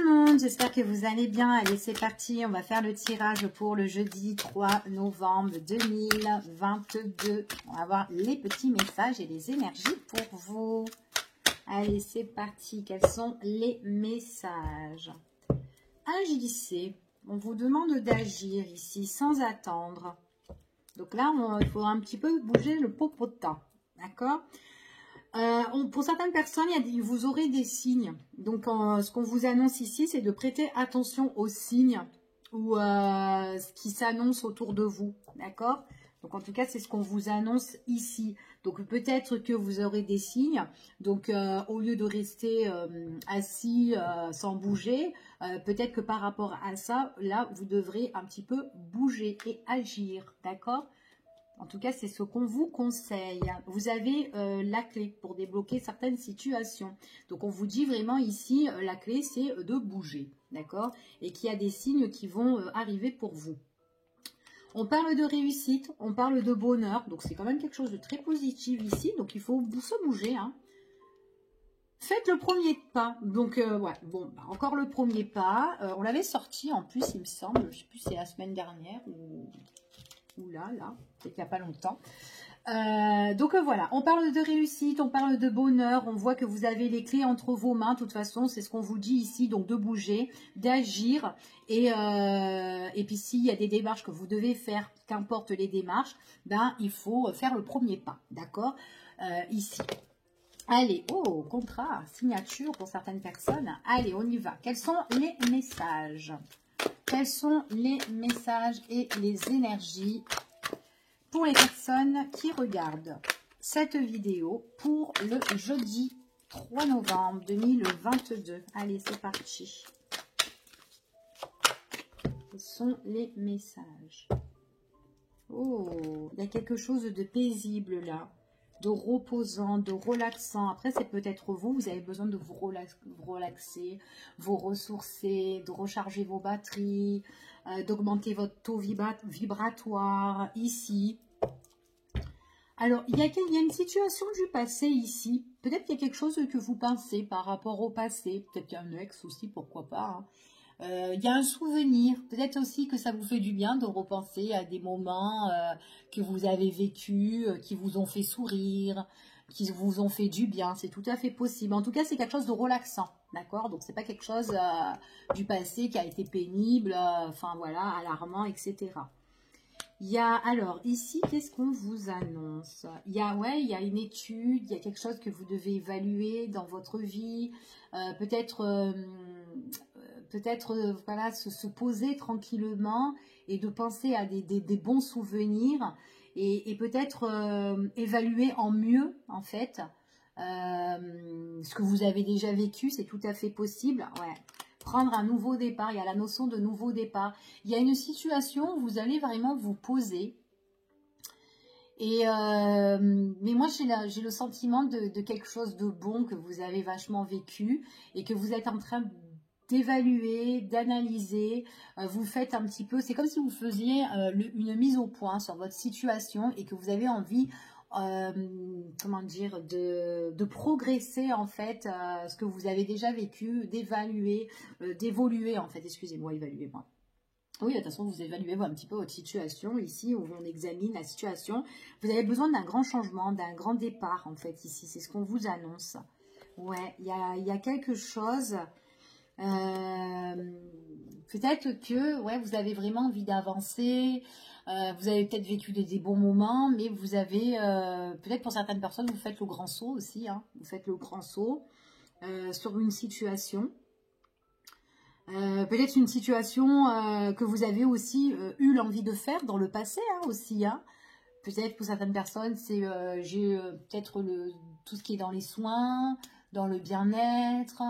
monde, j'espère que vous allez bien. Allez, c'est parti, on va faire le tirage pour le jeudi 3 novembre 2022. On va voir les petits messages et les énergies pour vous. Allez, c'est parti, quels sont les messages? Agissez, on vous demande d'agir ici sans attendre. Donc là, il faudra un petit peu bouger le popotin, d'accord? Pour certaines personnes, vous aurez des signes. Donc, ce qu'on vous annonce ici, c'est de prêter attention aux signes ou ce qui s'annonce autour de vous. D'accord? Donc, en tout cas, c'est ce qu'on vous annonce ici. Donc, peut-être que vous aurez des signes. Donc, au lieu de rester assis sans bouger, peut-être que par rapport à ça, là, vous devrez un petit peu bouger et agir. D'accord? En tout cas, c'est ce qu'on vous conseille. Vous avez la clé pour débloquer certaines situations. Donc, on vous dit vraiment ici, la clé, c'est de bouger. D'accord? Et qu'il y a des signes qui vont arriver pour vous. On parle de réussite, on parle de bonheur. Donc, c'est quand même quelque chose de très positif ici. Donc, il faut se bouger. Hein. Faites le premier pas. Donc, ouais, bon, bah, encore le premier pas. On l'avait sorti en plus, il me semble. Je ne sais plus si c'est la semaine dernière ou là, peut-être qu'il n'y a pas longtemps. Donc voilà, on parle de réussite, on parle de bonheur, on voit que vous avez les clés entre vos mains, de toute façon, c'est ce qu'on vous dit ici, donc de bouger, d'agir, et puis s'il y a des démarches que vous devez faire, qu'importe les démarches, ben il faut faire le premier pas, d'accord, ici. Allez, oh, contrat, signature pour certaines personnes, allez, on y va. Quels sont les messages ? Quels sont les messages et les énergies pour les personnes qui regardent cette vidéo pour le jeudi 3 novembre 2022? Allez, c'est parti. Quels sont les messages? Oh, il y a quelque chose de paisible là, de reposant, de relaxant. Après, c'est peut-être vous avez besoin de vous relaxer, vous ressourcer, de recharger vos batteries, d'augmenter votre taux vibratoire ici. Alors, il y a une situation du passé ici. Peut-être qu'il y a quelque chose que vous pensez par rapport au passé. Peut-être qu'il y a un ex aussi, pourquoi pas, hein. Il y a un souvenir, peut-être aussi que ça vous fait du bien de repenser à des moments que vous avez vécus, qui vous ont fait sourire, qui vous ont fait du bien, c'est tout à fait possible. En tout cas, c'est quelque chose de relaxant, d'accord? Donc, c'est pas quelque chose du passé qui a été pénible, enfin voilà, alarmant, etc. Il y a, alors, ici, qu'est-ce qu'on vous annonce? Il y a une étude, il y a quelque chose que vous devez évaluer dans votre vie, peut-être, voilà, se poser tranquillement et de penser à des bons souvenirs et peut-être évaluer en mieux, en fait, ce que vous avez déjà vécu, c'est tout à fait possible, ouais. Prendre un nouveau départ, il y a la notion de nouveau départ. Il y a une situation où vous allez vraiment vous poser. Et mais moi, j'ai le sentiment de quelque chose de bon que vous avez vachement vécu et que vous êtes en train d'évaluer, d'analyser. Vous faites un petit peu, c'est comme si vous faisiez une mise au point sur votre situation et que vous avez envie comment dire, de progresser en fait ce que vous avez déjà vécu, d'évaluer, d'évoluer en fait, excusez-moi, évaluez-moi. Oui, de toute façon, vous évaluez un petit peu votre situation ici, où on examine la situation. Vous avez besoin d'un grand changement, d'un grand départ en fait ici, c'est ce qu'on vous annonce. Ouais, il y a quelque chose... peut-être que ouais, vous avez vraiment envie d'avancer, vous avez peut-être vécu des bons moments, mais vous avez, peut-être pour certaines personnes, vous faites le grand saut aussi, hein, vous faites le grand saut sur une situation. Peut-être une situation que vous avez aussi eu l'envie de faire dans le passé hein, aussi. Hein. Peut-être pour certaines personnes, c'est j'ai peut-être tout ce qui est dans les soins, dans le bien-être.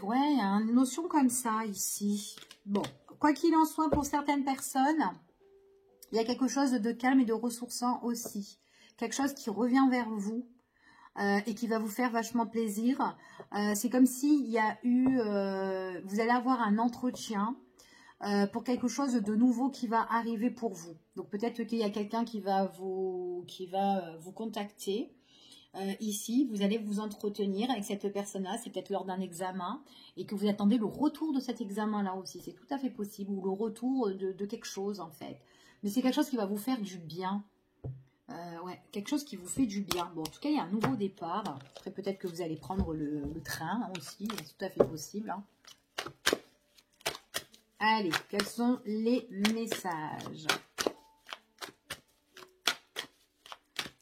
Ouais, il y a une notion comme ça ici. Bon, quoi qu'il en soit, pour certaines personnes, il y a quelque chose de calme et de ressourçant aussi. Quelque chose qui revient vers vous et qui va vous faire vachement plaisir. C'est comme s'il y a eu... vous allez avoir un entretien pour quelque chose de nouveau qui va arriver pour vous. Donc peut-être qu'il y a quelqu'un qui va vous contacter. ici, vous allez vous entretenir avec cette personne-là, c'est peut-être lors d'un examen, et que vous attendez le retour de cet examen-là aussi, c'est tout à fait possible, ou le retour de quelque chose en fait. Mais c'est quelque chose qui va vous faire du bien. Ouais, quelque chose qui vous fait du bien. Bon, en tout cas, il y a un nouveau départ. Après, peut-être que vous allez prendre le train aussi, c'est tout à fait possible. Hein. Allez, quels sont les messages?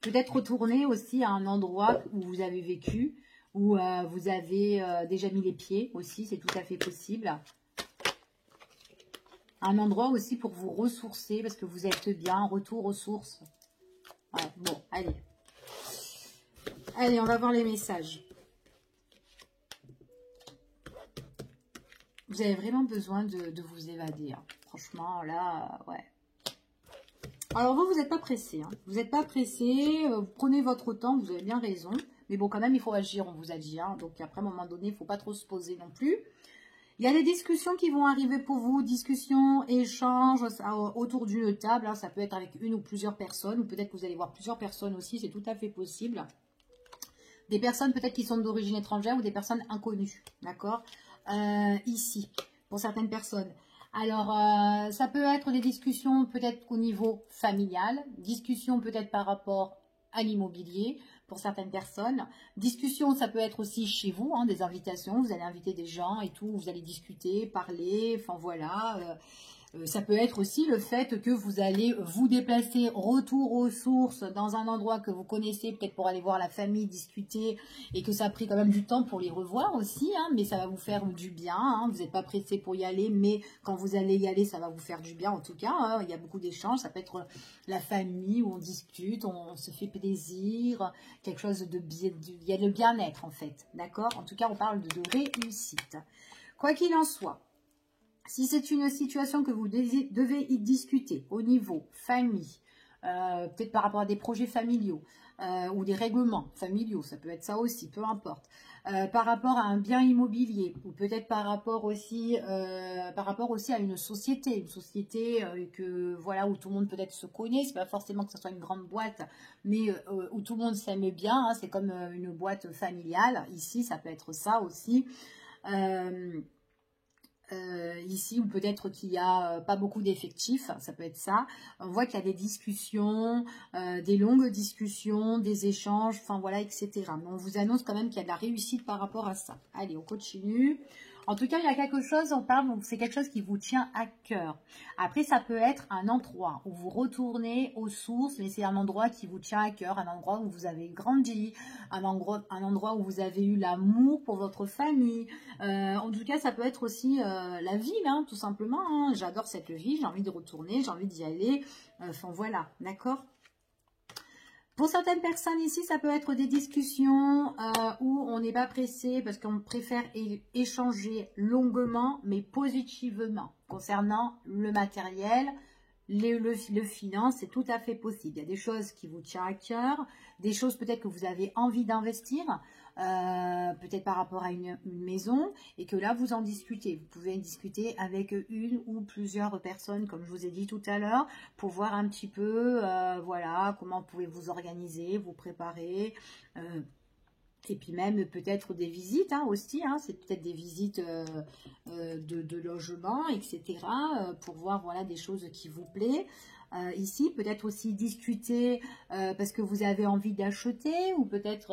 Peut-être retourner aussi à un endroit où vous avez vécu, où vous avez déjà mis les pieds aussi, c'est tout à fait possible. Un endroit aussi pour vous ressourcer, parce que vous êtes bien, retour aux sources. Ouais, bon, allez. Allez, on va voir les messages. Vous avez vraiment besoin de vous évader. Hein. Franchement, là, ouais. Alors vous n'êtes pas pressé. Hein. Vous n'êtes pas pressé. Vous prenez votre temps, vous avez bien raison. Mais bon, quand même, il faut agir, on vous a dit. Hein. Donc après, à un moment donné, il ne faut pas trop se poser non plus. Il y a des discussions qui vont arriver pour vous. Discussions, échanges autour d'une table. Hein. Ça peut être avec une ou plusieurs personnes. Ou peut-être que vous allez voir plusieurs personnes aussi. C'est tout à fait possible. Des personnes peut-être qui sont d'origine étrangère ou des personnes inconnues. D'accord ? Ici, pour certaines personnes. Alors, ça peut être des discussions peut-être au niveau familial, discussions peut-être par rapport à l'immobilier pour certaines personnes. Discussion, ça peut être aussi chez vous, hein, des invitations, vous allez inviter des gens et tout, vous allez discuter, parler, enfin voilà. Ça peut être aussi le fait que vous allez vous déplacer retour aux sources dans un endroit que vous connaissez, peut-être pour aller voir la famille, discuter, et que ça a pris quand même du temps pour les revoir aussi, hein, mais ça va vous faire du bien, hein, vous n'êtes pas pressé pour y aller, mais quand vous allez y aller, ça va vous faire du bien en tout cas, hein, il y a beaucoup d'échanges, ça peut être la famille où on discute, on se fait plaisir, quelque chose de bien, il y a le bien-être en fait, d'accord? En tout cas, on parle de réussite. Quoi qu'il en soit, si c'est une situation que vous devez y discuter au niveau famille, peut-être par rapport à des projets familiaux ou des règlements familiaux, ça peut être ça aussi, peu importe. Par rapport à un bien immobilier ou peut-être par rapport aussi à une société que voilà où tout le monde peut-être se connaît. C'est pas forcément que ce soit une grande boîte, mais où tout le monde s'aime bien. Hein, c'est comme une boîte familiale. Ici, ça peut être ça aussi. Ici, ou peut-être qu'il n'y a pas beaucoup d'effectifs, ça peut être ça. On voit qu'il y a des discussions, des longues discussions, des échanges, enfin voilà, etc. Mais on vous annonce quand même qu'il y a de la réussite par rapport à ça. Allez, on continue. En tout cas, il y a quelque chose, on parle, donc c'est quelque chose qui vous tient à cœur. Après, ça peut être un endroit où vous retournez aux sources, mais c'est un endroit qui vous tient à cœur, un endroit où vous avez grandi, un endroit où vous avez eu l'amour pour votre famille. En tout cas, ça peut être aussi la ville, hein, tout simplement. Hein. J'adore cette ville, j'ai envie de retourner, j'ai envie d'y aller. Enfin, voilà, d'accord ? Pour certaines personnes ici, ça peut être des discussions où on n'est pas pressé parce qu'on préfère échanger longuement, mais positivement. Concernant le matériel, le finance, c'est tout à fait possible. Il y a des choses qui vous tiennent à cœur, des choses peut-être que vous avez envie d'investir, peut-être par rapport à une maison, et que là, vous en discutez. Vous pouvez discuter avec une ou plusieurs personnes, comme je vous ai dit tout à l'heure, pour voir un petit peu, voilà, comment vous pouvez vous organiser, vous préparer, et puis même peut-être des visites hein, aussi, hein, c'est peut-être des visites de logement, etc. Pour voir voilà, des choses qui vous plaisent. Ici, peut-être aussi discuter parce que vous avez envie d'acheter ou peut-être,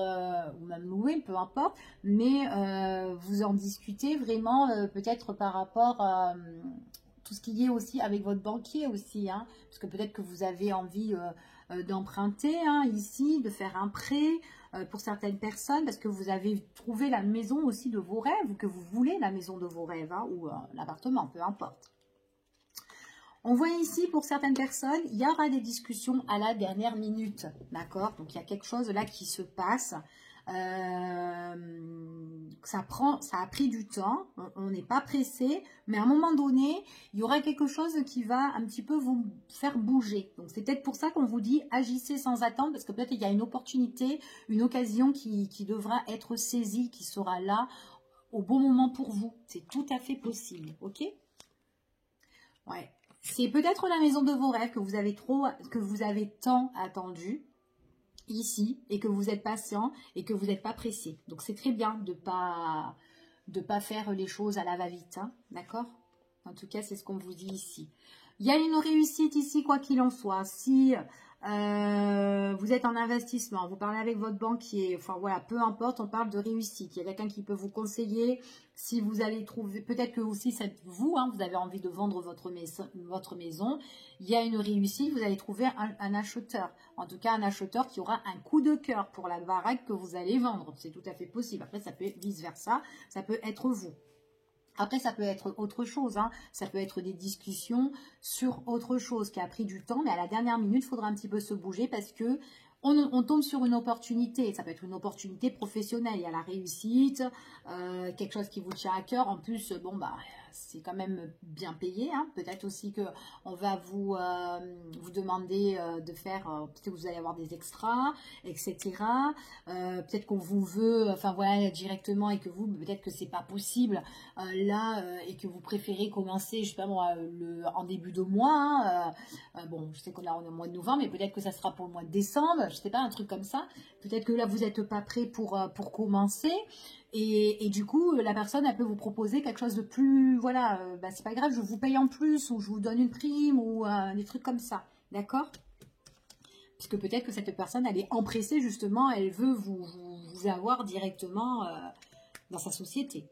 ou même louer, peu importe. Mais vous en discutez vraiment peut-être par rapport à tout ce qui est aussi avec votre banquier aussi. Hein, parce que peut-être que vous avez envie d'emprunter hein, ici, de faire un prêt. Pour certaines personnes, parce que vous avez trouvé la maison aussi de vos rêves, ou que vous voulez la maison de vos rêves, hein, ou l'appartement, peu importe. On voit ici, pour certaines personnes, il y aura des discussions à la dernière minute, d'accord? Donc, il y a quelque chose là qui se passe. Ça a pris du temps, on n'est pas pressé, mais à un moment donné, il y aura quelque chose qui va un petit peu vous faire bouger. Donc c'est peut-être pour ça qu'on vous dit agissez sans attendre, parce que peut-être il y a une opportunité, une occasion qui devra être saisie, qui sera là au bon moment pour vous. C'est tout à fait possible, ok? Ouais. C'est peut-être la maison de vos rêves que vous avez tant attendu. ici, et que vous êtes patient et que vous n'êtes pas pressé. Donc c'est très bien de pas faire les choses à la va-vite, hein, d'accord? En tout cas, c'est ce qu'on vous dit ici. Il y a une réussite ici, quoi qu'il en soit. Si vous êtes en investissement, vous parlez avec votre banquier, enfin voilà, peu importe, on parle de réussite. Il y a quelqu'un qui peut vous conseiller. Si vous allez trouver, peut-être que aussi c'est vous, hein, vous avez envie de vendre votre maison, il y a une réussite, vous allez trouver un acheteur. En tout cas, un acheteur qui aura un coup de cœur pour la baraque que vous allez vendre. C'est tout à fait possible. Après, ça peut être vice-versa, ça peut être vous. Après, ça peut être autre chose, hein. Ça peut être des discussions sur autre chose qui a pris du temps, mais à la dernière minute, il faudra un petit peu se bouger parce que on tombe sur une opportunité. Ça peut être une opportunité professionnelle. Il y a la réussite, quelque chose qui vous tient à cœur. En plus, bon, bah, c'est quand même bien payé, hein. Peut-être aussi que on va vous demander de faire, peut-être que vous allez avoir des extras, etc. Peut-être qu'on vous veut, enfin voilà, directement et que vous, peut-être que c'est pas possible là et que vous préférez commencer, je sais pas moi, en début de mois. Hein, bon, je sais qu'on est au mois de novembre, mais peut-être que ça sera pour le mois de décembre. Je sais pas, un truc comme ça. Peut-être que là, vous n'êtes pas prêt pour commencer. Et du coup, la personne, elle peut vous proposer quelque chose de plus, voilà, bah, c'est pas grave, je vous paye en plus, ou je vous donne une prime, ou des trucs comme ça, d'accord? Parce que peut-être que cette personne, elle est empressée, justement, elle veut vous avoir directement dans sa société.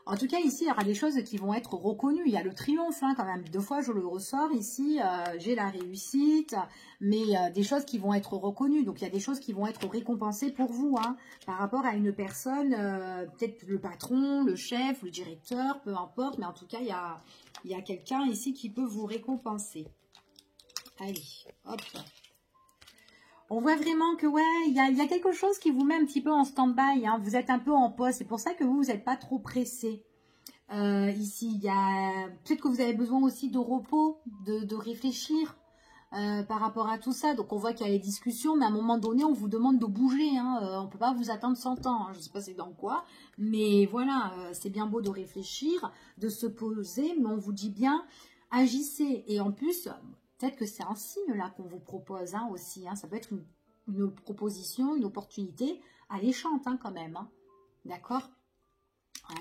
En tout cas, ici, il y aura des choses qui vont être reconnues. Il y a le triomphe, hein, quand même. 2 fois, je le ressors. Ici, j'ai la réussite, mais des choses qui vont être reconnues. Donc, il y a des choses qui vont être récompensées pour vous, hein, par rapport à une personne, peut-être le patron, le chef, le directeur, peu importe. Mais en tout cas, il y a quelqu'un ici qui peut vous récompenser. Allez, hop. On voit vraiment que, ouais, il y a quelque chose qui vous met un petit peu en stand-by, hein. Vous êtes un peu en pause. C'est pour ça que vous n'êtes pas trop pressé. Ici, il y a peut-être que vous avez besoin aussi de repos, de réfléchir par rapport à tout ça. Donc, on voit qu'il y a les discussions, mais à un moment donné, on vous demande de bouger, hein. On ne peut pas vous attendre 100 ans. Hein. Je ne sais pas c'est dans quoi, mais voilà, c'est bien beau de réfléchir, de se poser, mais on vous dit bien, agissez. Et en plus... Peut-être que c'est un signe là qu'on vous propose, hein, aussi. Hein. Ça peut être une proposition, une opportunité alléchante, hein, quand même. Hein. D'accord?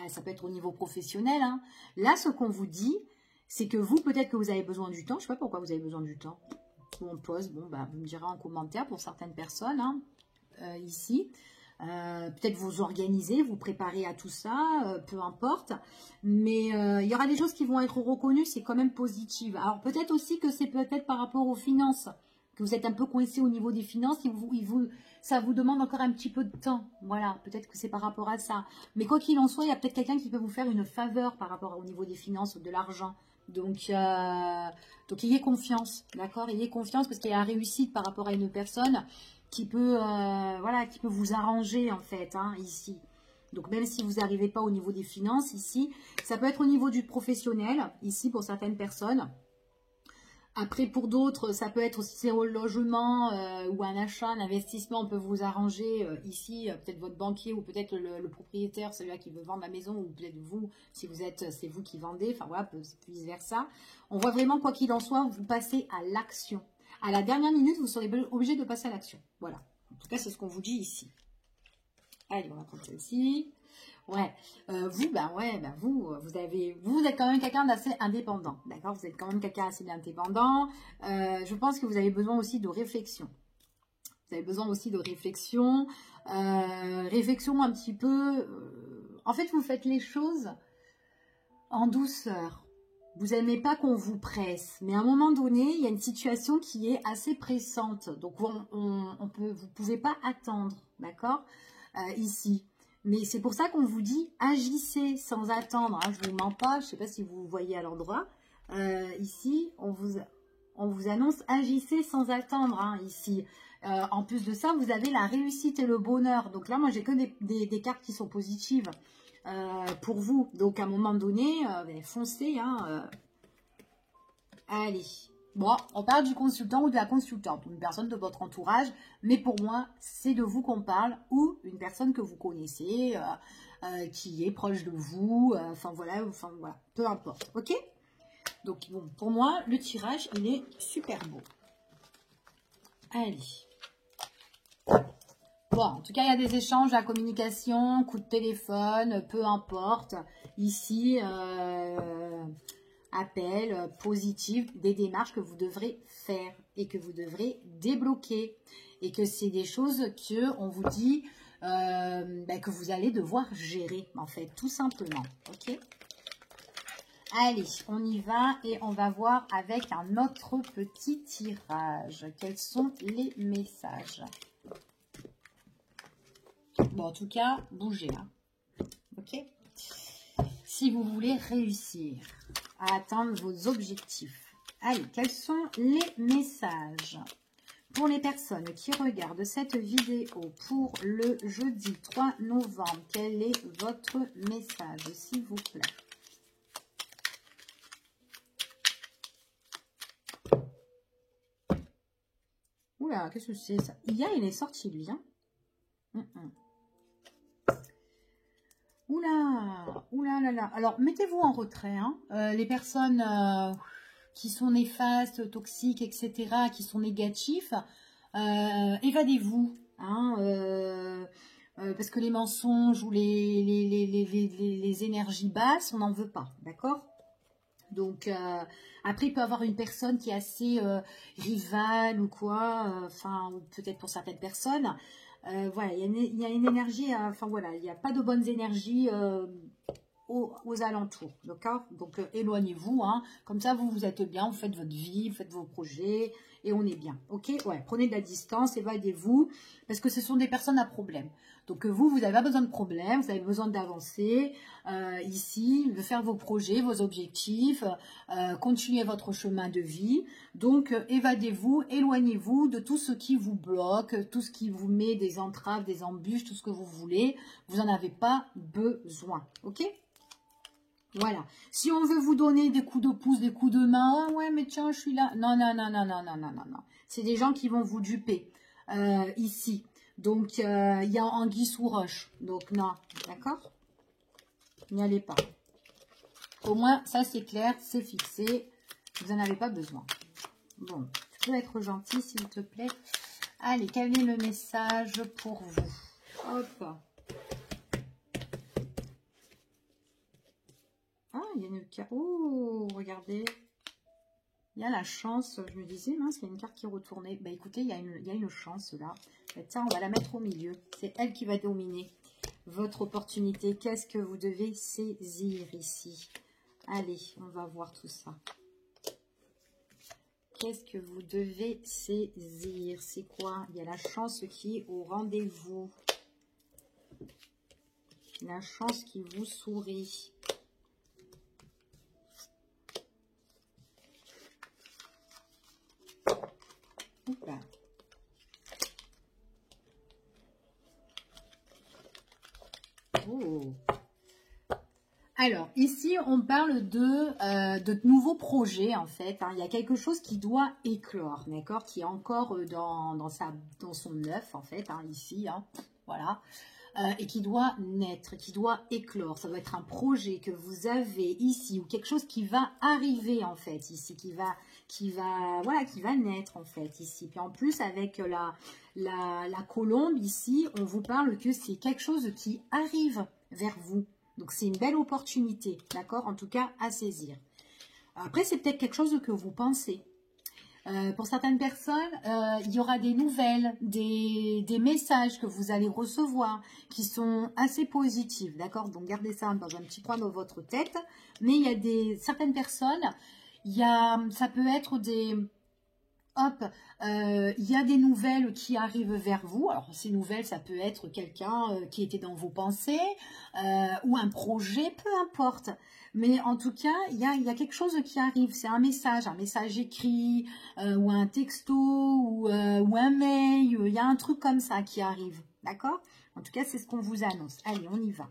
Ça peut être au niveau professionnel. Hein. Là, ce qu'on vous dit, c'est que vous, peut-être que vous avez besoin du temps. Je ne sais pas pourquoi vous avez besoin du temps. On pose, bon, bah, vous me direz en commentaire pour certaines personnes, hein, ici. Peut-être vous organiser, vous préparer à tout ça, peu importe. Mais il y aura des choses qui vont être reconnues, c'est quand même positif. Alors peut-être aussi que c'est peut-être par rapport aux finances, que vous êtes un peu coincé au niveau des finances, ça vous demande encore un petit peu de temps. Voilà, peut-être que c'est par rapport à ça. Mais quoi qu'il en soit, il y a peut-être quelqu'un qui peut vous faire une faveur par rapport au niveau des finances, de l'argent. Donc ayez confiance, d'accord? Ayez confiance parce qu'il y a la réussite par rapport à une personne qui peut, voilà, qui peut vous arranger en fait, hein, ici. Donc même si vous n'arrivez pas au niveau des finances ici, ça peut être au niveau du professionnel, ici pour certaines personnes. Après pour d'autres, ça peut être aussi au logement ou un achat, un investissement, on peut vous arranger ici, peut-être votre banquier ou peut-être le propriétaire, celui-là qui veut vendre la maison, ou peut-être vous, si vous êtes, c'est vous qui vendez, enfin voilà, vice versa. On voit vraiment quoi qu'il en soit, vous passez à l'action. À la dernière minute, vous serez obligé de passer à l'action. Voilà. En tout cas, c'est ce qu'on vous dit ici. Allez, on va prendre celle-ci. Ouais. Vous, vous êtes quand même quelqu'un d'assez indépendant. D'accord? Vous êtes quand même quelqu'un d'assez indépendant. Je pense que vous avez besoin aussi de réflexion. Vous avez besoin aussi de réflexion. Réflexion un petit peu... en fait, vous faites les choses en douceur. Vous n'aimez pas qu'on vous presse, mais à un moment donné, il y a une situation qui est assez pressante. Donc, vous ne pouvez pas attendre, d'accord, ici. Mais c'est pour ça qu'on vous dit, agissez sans attendre. Hein, je ne vous mens pas, je ne sais pas si vous voyez à l'endroit. Ici, on vous annonce, agissez sans attendre, hein, ici. En plus de ça, vous avez la réussite et le bonheur. Donc là, moi, j'ai que des cartes qui sont positives. Pour vous, donc à un moment donné, foncez, hein, allez. Bon, on parle du consultant ou de la consultante, une personne de votre entourage, mais pour moi, c'est de vous qu'on parle, ou une personne que vous connaissez, qui est proche de vous, enfin voilà, peu importe, ok? Donc bon, pour moi, le tirage, il est super beau. Allez, Bon, en tout cas, il y a des échanges, la communication, coup de téléphone, peu importe. Ici, appel positif, des démarches que vous devrez faire et que vous devrez débloquer. Et que c'est des choses que on vous dit que vous allez devoir gérer, en fait, tout simplement. Ok ? Allez, on y va et on va voir avec un autre petit tirage. Quels sont les messages ? Bon, en tout cas, bougez. Hein. Ok ? Si vous voulez réussir à atteindre vos objectifs. Allez, quels sont les messages ? Pour les personnes qui regardent cette vidéo pour le jeudi 3 novembre, quel est votre message, s'il vous plaît ? Oula, qu'est-ce que c'est ça? Hier, il est sorti lui. Hein. Oula là là. Alors, mettez-vous en retrait. Hein. Les personnes qui sont néfastes, toxiques, etc., qui sont négatifs, évadez-vous. Hein, parce que les mensonges ou les énergies basses, on n'en veut pas. D'accord ? Donc, après, il peut y avoir une personne qui est assez rivale ou quoi, enfin, ou peut-être pour certaines personnes. Voilà, il y a une énergie, enfin voilà, il n'y a pas de bonnes énergies aux alentours, d'accord? Donc, éloignez-vous, hein, comme ça, vous êtes bien, vous faites votre vie, vous faites vos projets, et on est bien, ok? Ouais, prenez de la distance, évadez-vous, parce que ce sont des personnes à problème. Donc, vous n'avez pas besoin de problème, vous avez besoin d'avancer ici, de faire vos projets, vos objectifs, continuer votre chemin de vie. Donc, évadez-vous, éloignez-vous de tout ce qui vous bloque, tout ce qui vous met des entraves, des embûches, tout ce que vous voulez. Vous n'en avez pas besoin, ok? Voilà. Si on veut vous donner des coups de pouce, des coups de main, oh ouais, mais tiens, je suis là. Non, non, non, non, non, non, non, non, non. C'est des gens qui vont vous duper ici. Donc, il y a anguille sous roche. Donc, non, d'accord? N'y allez pas. Au moins, ça, c'est clair, c'est fixé. Vous n'en avez pas besoin. Bon, tu peux être gentil, s'il te plaît. Allez, quel est le message pour vous? Hop. Ah, il y a une carte. Oh, regardez. Il y a la chance. Je me disais, mince, il y a une carte qui est retournée. Bah écoutez, il y a une chance là. Bah, tiens, on va la mettre au milieu. C'est elle qui va dominer votre opportunité. Qu'est-ce que vous devez saisir ici? Allez, on va voir tout ça. Qu'est-ce que vous devez saisir? C'est quoi? Il y a la chance qui est au rendez-vous. La chance qui vous sourit. Oula. Oh. Alors, ici, on parle de nouveaux projets, en fait. Hein. Il y a quelque chose qui doit éclore, d'accord? Qui est encore dans son œuf, en fait, hein, ici. Hein. Voilà. Et qui doit naître, qui doit éclore. Ça doit être un projet que vous avez ici, ou quelque chose qui va arriver, en fait, ici, qui va naître, en fait, ici. Puis en plus, avec la colombe, ici, on vous parle que c'est quelque chose qui arrive vers vous. Donc, c'est une belle opportunité, d'accord? En tout cas, à saisir. Après, c'est peut-être quelque chose que vous pensez. Pour certaines personnes, il y aura des nouvelles, des messages que vous allez recevoir qui sont assez positifs, d'accord? Donc, gardez ça dans un petit coin de votre tête. Mais il y a certaines personnes, ça peut être des... Hop, il y a des nouvelles qui arrivent vers vous. Alors, ces nouvelles, ça peut être quelqu'un qui était dans vos pensées ou un projet, peu importe. Mais en tout cas, il y a quelque chose qui arrive. C'est un message écrit ou un texto ou un mail. Il y a un truc comme ça qui arrive, d'accord? En tout cas, c'est ce qu'on vous annonce. Allez, on y va.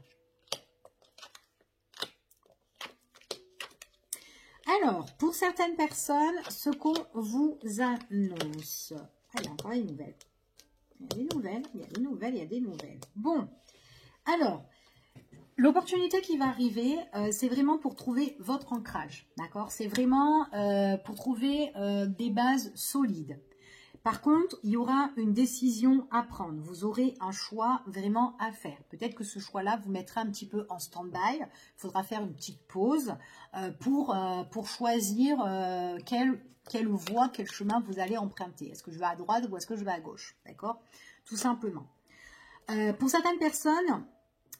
Alors, pour certaines personnes, ce qu'on vous annonce. Allez, encore des nouvelles. Il y a des nouvelles, il y a des nouvelles, il y a des nouvelles. Bon, alors, l'opportunité qui va arriver, c'est vraiment pour trouver votre ancrage, d'accord? C'est vraiment pour trouver des bases solides. Par contre, il y aura une décision à prendre. Vous aurez un choix vraiment à faire. Peut-être que ce choix-là vous mettra un petit peu en stand-by. Il faudra faire une petite pause pour choisir quelle voie, quel chemin vous allez emprunter. Est-ce que je vais à droite ou est-ce que je vais à gauche? D'accord? Tout simplement. Pour certaines personnes,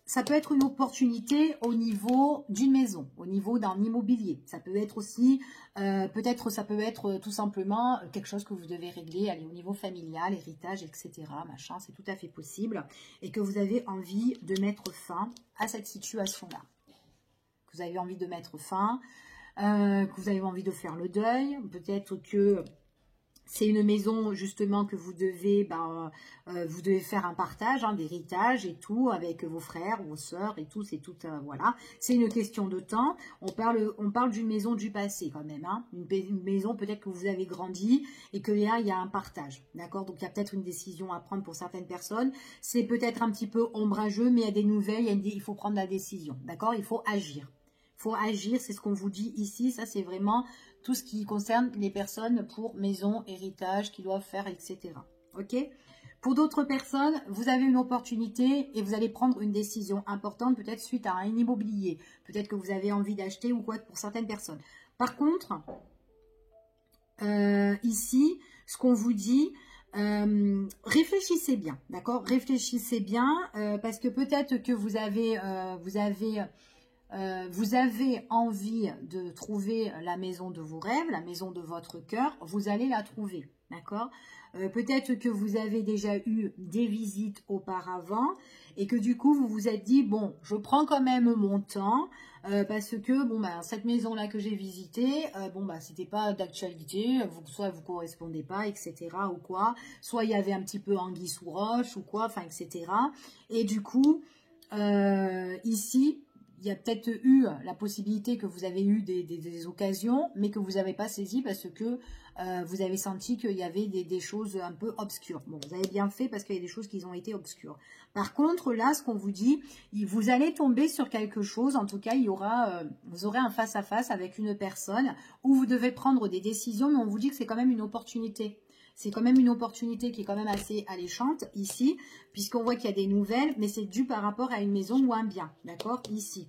ça peut être une opportunité au niveau d'une maison, au niveau d'un immobilier. Ça peut être aussi, peut-être ça peut être tout simplement quelque chose que vous devez régler, aller au niveau familial, héritage, etc. Machin, c'est tout à fait possible. Et que vous avez envie de mettre fin à cette situation-là. Que vous avez envie de mettre fin, que vous avez envie de faire le deuil. Peut-être que c'est une maison justement que vous devez faire un partage d'héritage et tout avec vos frères, vos sœurs et tout, c'est tout, voilà. C'est une question de temps. On parle d'une maison du passé quand même, hein. Une maison peut-être que vous avez grandi et que là il y a un partage, d'accord. Donc il y a peut-être une décision à prendre pour certaines personnes. C'est peut-être un petit peu ombrageux, mais il y a des nouvelles, il faut prendre la décision, d'accord. Il faut agir. Il faut agir, c'est ce qu'on vous dit ici. Ça c'est vraiment tout ce qui concerne les personnes pour maison, héritage, qui doivent faire, etc. Ok? Pour d'autres personnes, vous avez une opportunité et vous allez prendre une décision importante, peut-être suite à un immobilier. Peut-être que vous avez envie d'acheter ou quoi pour certaines personnes. Par contre, ici, ce qu'on vous dit, réfléchissez bien, d'accord? Réfléchissez bien parce que peut-être que vous avez envie de trouver la maison de vos rêves, la maison de votre cœur, vous allez la trouver, d'accord? Peut-être que vous avez déjà eu des visites auparavant et que du coup, vous vous êtes dit, bon, je prends quand même mon temps parce que, bon, cette maison-là que j'ai visitée, c'était pas d'actualité, soit vous correspondez pas, etc. ou quoi, soit il y avait un petit peu anguille sous roche ou quoi, enfin, etc. Et du coup, ici, il y a peut-être eu la possibilité que vous avez eu des occasions, mais que vous n'avez pas saisi parce que vous avez senti qu'il y avait des choses un peu obscures. Bon, vous avez bien fait parce qu'il y a des choses qui ont été obscures. Par contre, là, ce qu'on vous dit, vous allez tomber sur quelque chose. En tout cas, vous aurez un face-à-face avec une personne où vous devez prendre des décisions, mais on vous dit que c'est quand même une opportunité. C'est quand même une opportunité qui est quand même assez alléchante ici, puisqu'on voit qu'il y a des nouvelles, mais c'est dû par rapport à une maison ou un bien, d'accord, ici.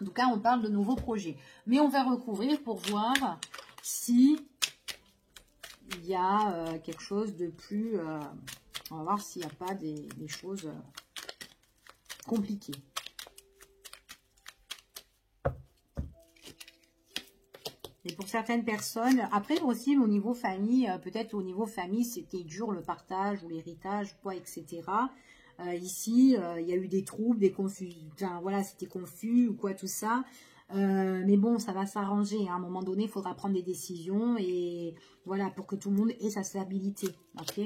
En tout cas, on parle de nouveaux projets. Mais on va recouvrir pour voir si il y a quelque chose de plus... on va voir s'il n'y a pas des choses compliquées. Et pour certaines personnes, après aussi au niveau famille, peut-être au niveau famille, c'était dur le partage ou l'héritage, quoi, etc. Ici, il y a eu des troubles, des confusions, enfin voilà, c'était confus ou quoi, tout ça. Mais bon, ça va s'arranger. Hein. À un moment donné, il faudra prendre des décisions et voilà, pour que tout le monde ait sa stabilité. Ok ?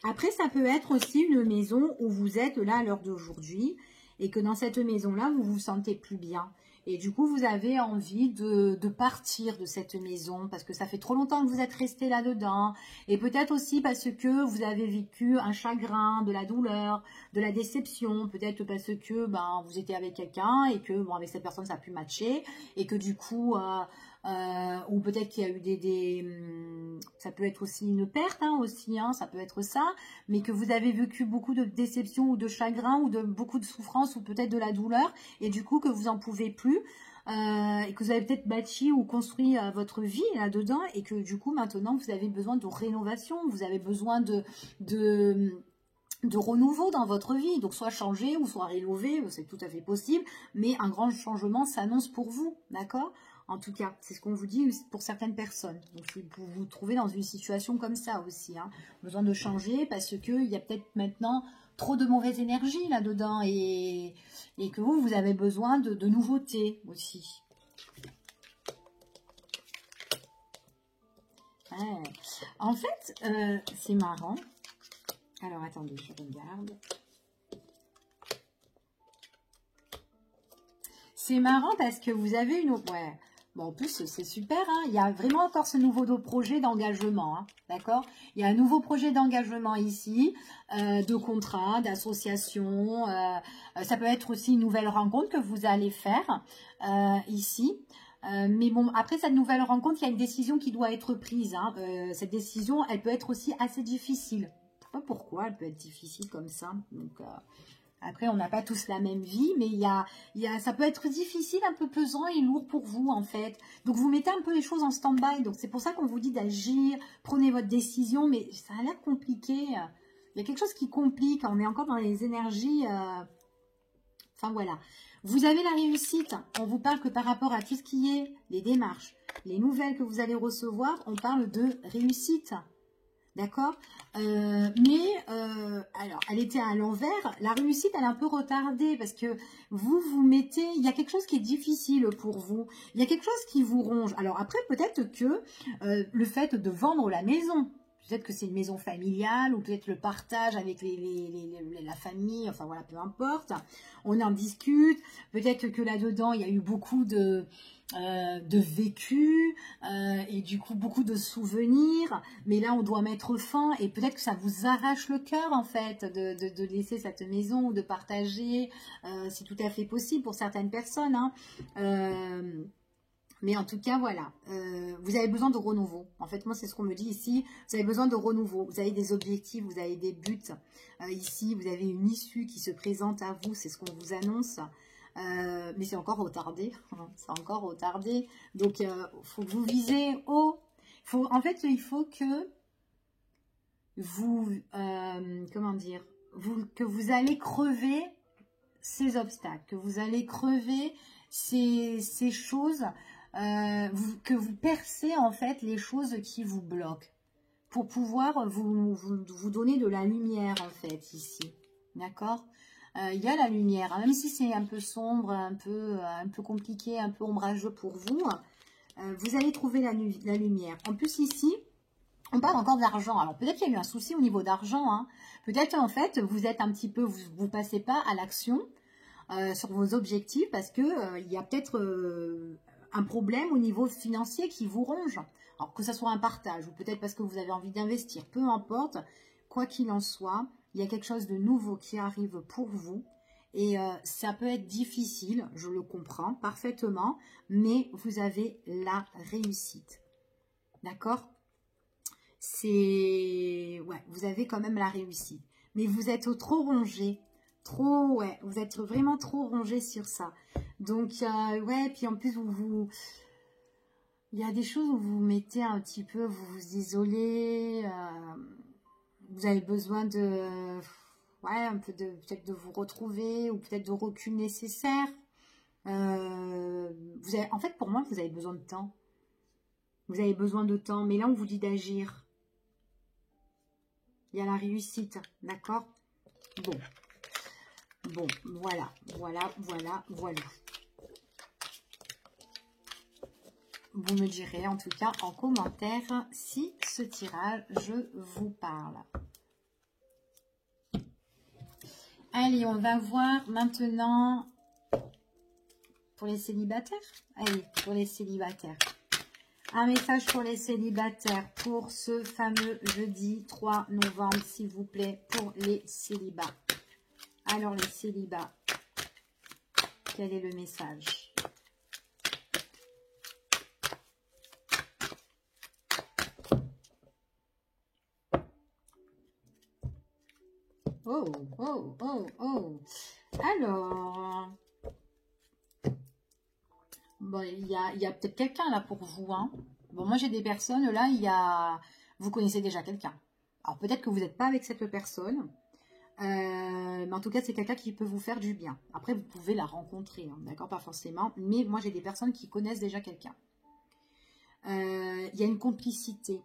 Après, ça peut être aussi une maison où vous êtes là à l'heure d'aujourd'hui et que dans cette maison-là, vous vous sentez plus bien. Et du coup, vous avez envie de partir de cette maison parce que ça fait trop longtemps que vous êtes resté là-dedans. Et peut-être aussi parce que vous avez vécu un chagrin, de la douleur, de la déception. Peut-être parce que vous étiez avec quelqu'un et que avec cette personne, ça a pu matcher. Et que du coup... ou peut-être qu'il y a eu ça peut être aussi une perte aussi, ça peut être ça, mais que vous avez vécu beaucoup de déception ou de chagrin ou de beaucoup de souffrance ou peut-être de la douleur et du coup que vous en pouvez plus et que vous avez peut-être bâti ou construit votre vie là-dedans et que du coup maintenant vous avez besoin de rénovation, vous avez besoin de renouveau dans votre vie, donc soit changer ou soit rénover, c'est tout à fait possible, mais un grand changement s'annonce pour vous, d'accord ? En tout cas, c'est ce qu'on vous dit pour certaines personnes. Donc, vous vous trouvez dans une situation comme ça aussi. Besoin de changer parce qu'il y a peut-être maintenant trop de mauvaise énergie là-dedans et que vous avez besoin de nouveautés aussi. Ouais. En fait, c'est marrant. Alors, attendez, je regarde. C'est marrant parce que vous avez une... Ouais. Bon, en plus, c'est super. Il y a vraiment encore ce nouveau projet d'engagement. D'accord ? Il y a un nouveau projet d'engagement ici, de contrat, d'association. Ça peut être aussi une nouvelle rencontre que vous allez faire ici. Mais bon, après cette nouvelle rencontre, il y a une décision qui doit être prise. Hein. Cette décision, elle peut être aussi assez difficile. Je sais pas pourquoi elle peut être difficile comme ça. Donc, après, on n'a pas tous la même vie, mais ça peut être difficile, un peu pesant et lourd pour vous, en fait. Donc, vous mettez un peu les choses en stand-by. Donc, c'est pour ça qu'on vous dit d'agir, prenez votre décision, mais ça a l'air compliqué. Il y a quelque chose qui complique. On est encore dans les énergies. Enfin, voilà. Vous avez la réussite. On vous parle que par rapport à tout ce qui est les démarches, les nouvelles que vous allez recevoir, on parle de réussite. D'accord, alors, elle était à l'envers. La réussite, elle est un peu retardée parce que vous mettez... Il y a quelque chose qui est difficile pour vous. Il y a quelque chose qui vous ronge. Alors après, peut-être que le fait de vendre la maison, peut-être que c'est une maison familiale ou peut-être le partage avec la famille, enfin voilà, peu importe. On en discute. Peut-être que là-dedans, il y a eu beaucoup de vécu et du coup beaucoup de souvenirs, mais là on doit mettre fin et peut-être que ça vous arrache le cœur en fait de laisser cette maison ou de partager, c'est tout à fait possible pour certaines personnes, hein. Mais en tout cas, voilà, vous avez besoin de renouveau. En fait, moi, c'est ce qu'on me dit ici. Vous avez besoin de renouveau. Vous avez des objectifs, vous avez des buts. Ici, vous avez une issue qui se présente à vous. C'est ce qu'on vous annonce. Mais c'est encore retardé. C'est encore retardé. Donc, il faut que vous visez haut. En fait, il faut que vous... comment dire, que vous allez crever ces obstacles. Que vous allez crever ces choses... que vous percez en fait les choses qui vous bloquent pour pouvoir vous donner de la lumière en fait ici, d'accord. Il y a la lumière, hein, même si c'est un peu sombre, un peu compliqué, un peu ombrageux pour vous, vous allez trouver la lumière. En plus ici, on parle encore d'argent. Alors peut-être qu'il y a eu un souci au niveau d'argent, hein. Peut-être en fait vous êtes un petit peu, vous passez pas à l'action sur vos objectifs parce que il y a peut-être un problème au niveau financier qui vous ronge. Alors que ce soit un partage ou peut-être parce que vous avez envie d'investir, peu importe, quoi qu'il en soit, il y a quelque chose de nouveau qui arrive pour vous et ça peut être difficile, je le comprends parfaitement, mais vous avez la réussite. D'accord? Ouais, vous avez quand même la réussite. Mais vous êtes trop rongé. Ouais, vous êtes vraiment trop rongé sur ça. Donc, ouais, puis en plus, il y a des choses où vous mettez un petit peu, vous vous isolez, vous avez besoin de, ouais, un peu peut-être de vous retrouver, ou peut-être de recul nécessaire. En fait, pour moi, vous avez besoin de temps. Vous avez besoin de temps, mais là, on vous dit d'agir. Il y a la réussite, d'accord? Bon, voilà. Vous me direz en tout cas en commentaire si ce tirage vous parle. Allez, on va voir maintenant pour les célibataires. Allez, pour les célibataires. Un message pour les célibataires pour ce fameux jeudi 3 novembre, s'il vous plaît, pour les célibats. Alors, les célibats, quel est le message? Oh. Alors, bon, il y a peut-être quelqu'un là pour vous, hein. Bon, moi j'ai des personnes là, vous connaissez déjà quelqu'un. Alors peut-être que vous n'êtes pas avec cette personne, mais en tout cas c'est quelqu'un qui peut vous faire du bien. Après vous pouvez la rencontrer, hein, d'accord, pas forcément, mais moi j'ai des personnes qui connaissent déjà quelqu'un. Il y a une complicité.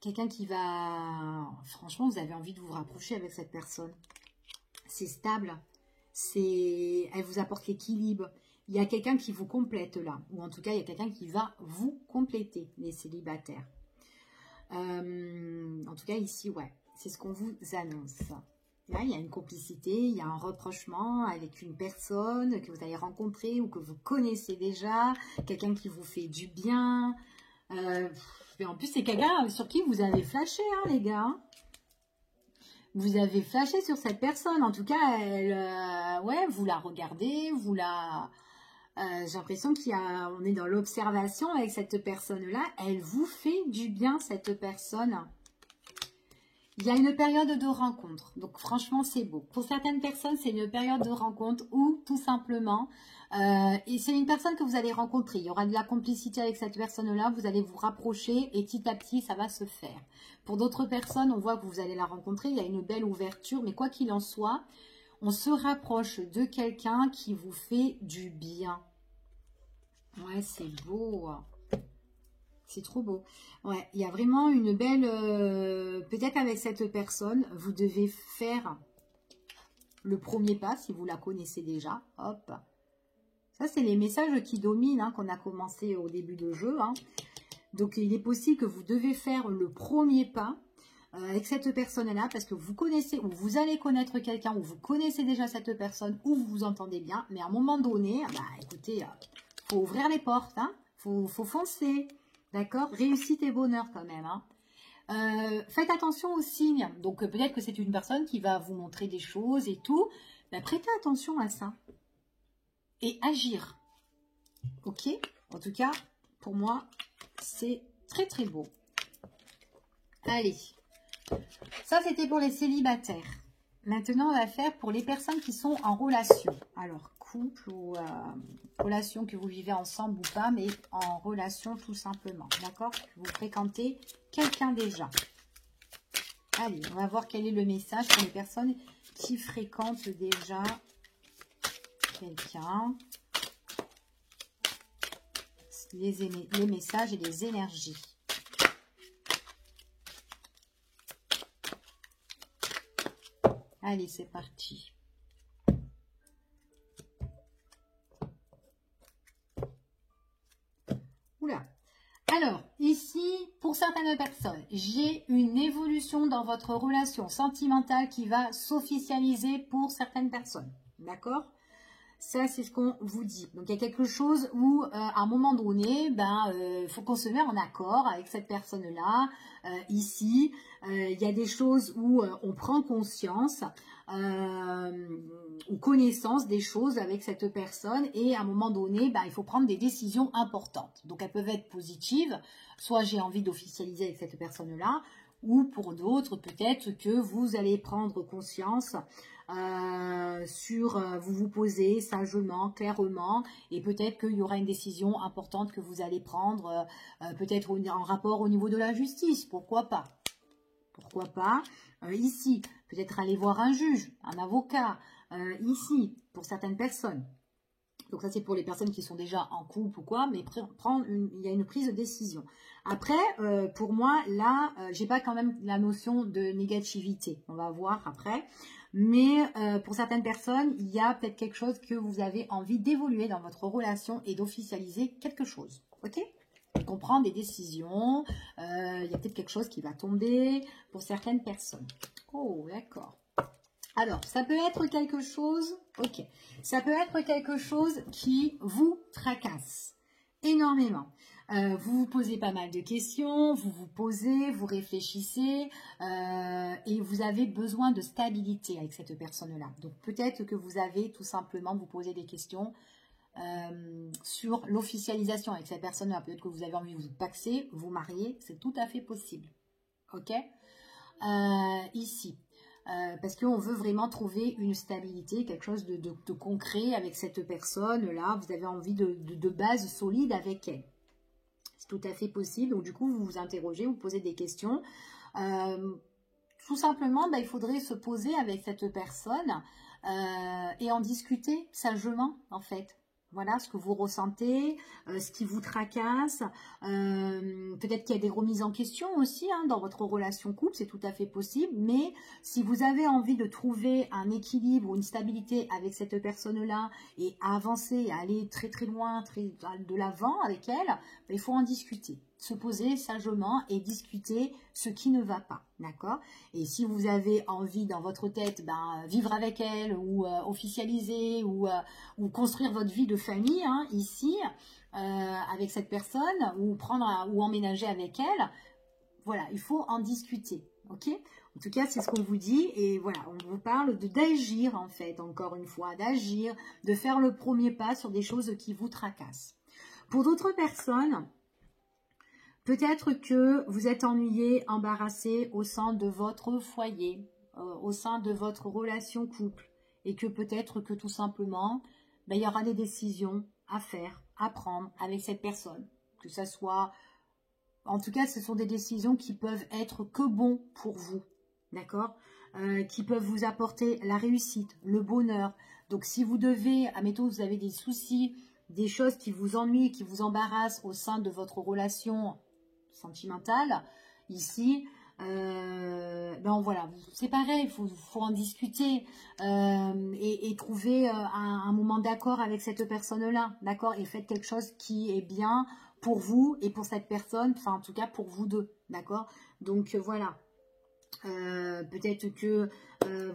Quelqu'un qui va... Franchement, vous avez envie de vous rapprocher avec cette personne. C'est stable. Elle vous apporte l'équilibre. Il y a quelqu'un qui vous complète là. Ou en tout cas, il y a quelqu'un qui va vous compléter, les célibataires. En tout cas, ici, ouais. C'est ce qu'on vous annonce. Là, il y a une complicité, il y a un rapprochement avec une personne que vous avez rencontrée ou que vous connaissez déjà. Quelqu'un qui vous fait du bien. Mais en plus, c'est quelqu'un sur qui vous avez flashé, hein, les gars. Vous avez flashé sur cette personne. En tout cas, ouais, vous la regardez, vous la J'ai l'impression on est dans l'observation avec cette personne-là. Elle vous fait du bien, cette personne. Il y a une période de rencontre. Donc, franchement, c'est beau. Pour certaines personnes, c'est une période de rencontre où, tout simplement, et c'est une personne que vous allez rencontrer. Il y aura de la complicité avec cette personne-là. Vous allez vous rapprocher et petit à petit, ça va se faire. Pour d'autres personnes, on voit que vous allez la rencontrer. Il y a une belle ouverture. Mais quoi qu'il en soit, on se rapproche de quelqu'un qui vous fait du bien. Ouais, c'est beau. C'est trop beau. Ouais, il y a vraiment une belle... peut-être avec cette personne, vous devez faire le premier pas, si vous la connaissez déjà. Hop. Ça, c'est les messages qui dominent, hein, qu'on a commencé au début de jeu. Hein. Donc, il est possible que vous devez faire le premier pas avec cette personne-là, parce que vous connaissez, ou vous allez connaître quelqu'un, ou vous connaissez déjà cette personne, ou vous vous entendez bien. Mais à un moment donné, bah, écoutez, faut ouvrir les portes, hein. Faut foncer. D'accord? Réussite et bonheur quand même. Hein. Faites attention aux signes. Donc, peut-être que c'est une personne qui va vous montrer des choses et tout. Ben, prêtez attention à ça. Et agir. Ok? En tout cas, pour moi, c'est très très beau. Allez. Ça, c'était pour les célibataires. Maintenant, on va faire pour les personnes qui sont en relation. Alors, couple ou relation que vous vivez ensemble ou pas, mais en relation tout simplement. D'accord? Vous fréquentez quelqu'un déjà. Allez, on va voir quel est le message pour les personnes qui fréquentent déjà quelqu'un. Les messages et les énergies. Allez, c'est parti. Oula. Alors, ici, pour certaines personnes, j'ai une évolution dans votre relation sentimentale qui va s'officialiser pour certaines personnes. D'accord? Ça, c'est ce qu'on vous dit. Donc, il y a quelque chose où, à un moment donné, faut qu'on se mette en accord avec cette personne-là. Ici, il y a des choses où on prend conscience ou connaissance des choses avec cette personne. Et à un moment donné, il faut prendre des décisions importantes. Donc, elles peuvent être positives. Soit j'ai envie d'officialiser avec cette personne-là. Ou pour d'autres, peut-être que vous allez prendre conscience vous vous posez sagement, clairement, et peut-être qu'il y aura une décision importante que vous allez prendre, peut-être en rapport au niveau de la justice, pourquoi pas. Pourquoi pas ici, peut-être aller voir un juge, un avocat, ici, pour certaines personnes. Donc ça, c'est pour les personnes qui sont déjà en couple ou quoi, mais il y a une prise de décision. Après, pour moi, là, j'ai pas quand même la notion de négativité. On va voir après. Mais pour certaines personnes, il y a peut-être quelque chose que vous avez envie d'évoluer dans votre relation et d'officialiser quelque chose. Ok? On prend des décisions. Il y a peut-être quelque chose qui va tomber pour certaines personnes. Oh, d'accord. Alors, ça peut être quelque chose, ok, ça peut être quelque chose qui vous tracasse énormément. Vous vous posez pas mal de questions, vous vous posez, vous réfléchissez et vous avez besoin de stabilité avec cette personne-là. Donc, peut-être que vous avez tout simplement vous poser des questions sur l'officialisation avec cette personne-là. Peut-être que vous avez envie de vous paxer, vous marier, c'est tout à fait possible. Ok? Ici. Parce qu'on veut vraiment trouver une stabilité, quelque chose de concret avec cette personne-là. Vous avez envie de base solide avec elle. C'est tout à fait possible. Donc, du coup, vous vous interrogez, vous posez des questions. Tout simplement, il faudrait se poser avec cette personne et en discuter sagement, en fait. Voilà ce que vous ressentez, ce qui vous tracasse. Peut-être qu'il y a des remises en question aussi dans votre relation couple, c'est tout à fait possible. Mais si vous avez envie de trouver un équilibre ou une stabilité avec cette personne-là et avancer, aller très très loin, de l'avant avec elle, il faut en discuter. Se poser sagement et discuter ce qui ne va pas, d'accord? Et si vous avez envie dans votre tête, vivre avec elle ou officialiser ou construire votre vie de famille ici avec cette personne ou emménager avec elle, voilà, il faut en discuter, ok? En tout cas, c'est ce qu'on vous dit. Et voilà, on vous parle d'agir, en fait, encore une fois, d'agir, de faire le premier pas sur des choses qui vous tracassent. Pour d'autres personnes, peut-être que vous êtes ennuyé, embarrassé au sein de votre foyer, au sein de votre relation couple. Et que peut-être que tout simplement, il y aura des décisions à faire, à prendre avec cette personne. Que ça soit... En tout cas, ce sont des décisions qui peuvent être que bon pour vous. D'accord, qui peuvent vous apporter la réussite, le bonheur. Donc, si vous devez, admettons, vous avez des soucis, des choses qui vous ennuient, qui vous embarrassent au sein de votre relation sentimentale, ici, ben voilà, c'est pareil, il faut en discuter et trouver un moment d'accord avec cette personne-là, d'accord, et faites quelque chose qui est bien pour vous et pour cette personne, enfin, en tout cas, pour vous deux, d'accord. Donc, voilà. Peut-être que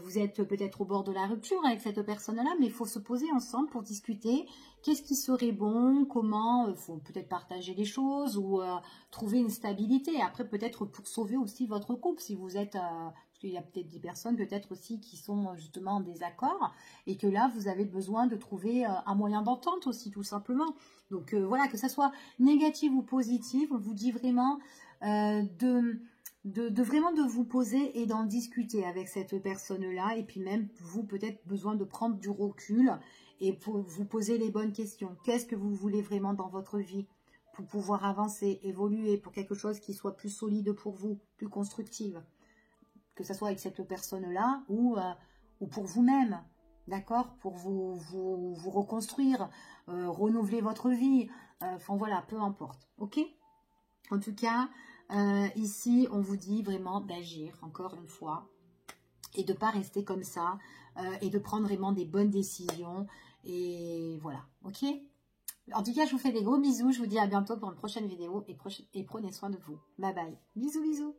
vous êtes peut-être au bord de la rupture avec cette personne-là, mais il faut se poser ensemble pour discuter qu'est-ce qui serait bon, comment, il faut peut-être partager les choses ou trouver une stabilité. Après, peut-être pour sauver aussi votre couple, si vous êtes... parce qu'il y a peut-être des personnes peut-être aussi qui sont justement en désaccord et que là, vous avez besoin de trouver un moyen d'entente aussi, tout simplement. Donc voilà, que ça soit négatif ou positif, on vous dit vraiment vraiment de vous poser et d'en discuter avec cette personne-là. Et puis même, vous, peut-être besoin de prendre du recul et pour vous poser les bonnes questions. Qu'est-ce que vous voulez vraiment dans votre vie pour pouvoir avancer, évoluer, pour quelque chose qui soit plus solide pour vous, plus constructive. Que ce soit avec cette personne-là ou pour vous-même. D'accord, pour vous reconstruire, renouveler votre vie. Enfin voilà, peu importe. Ok. En tout cas, ici, on vous dit vraiment d'agir, encore une fois, et de ne pas rester comme ça, et de prendre vraiment des bonnes décisions. Et voilà, ok. En tout cas, je vous fais des gros bisous. Je vous dis à bientôt pour une prochaine vidéo et prenez soin de vous. Bye bye. Bisous, bisous.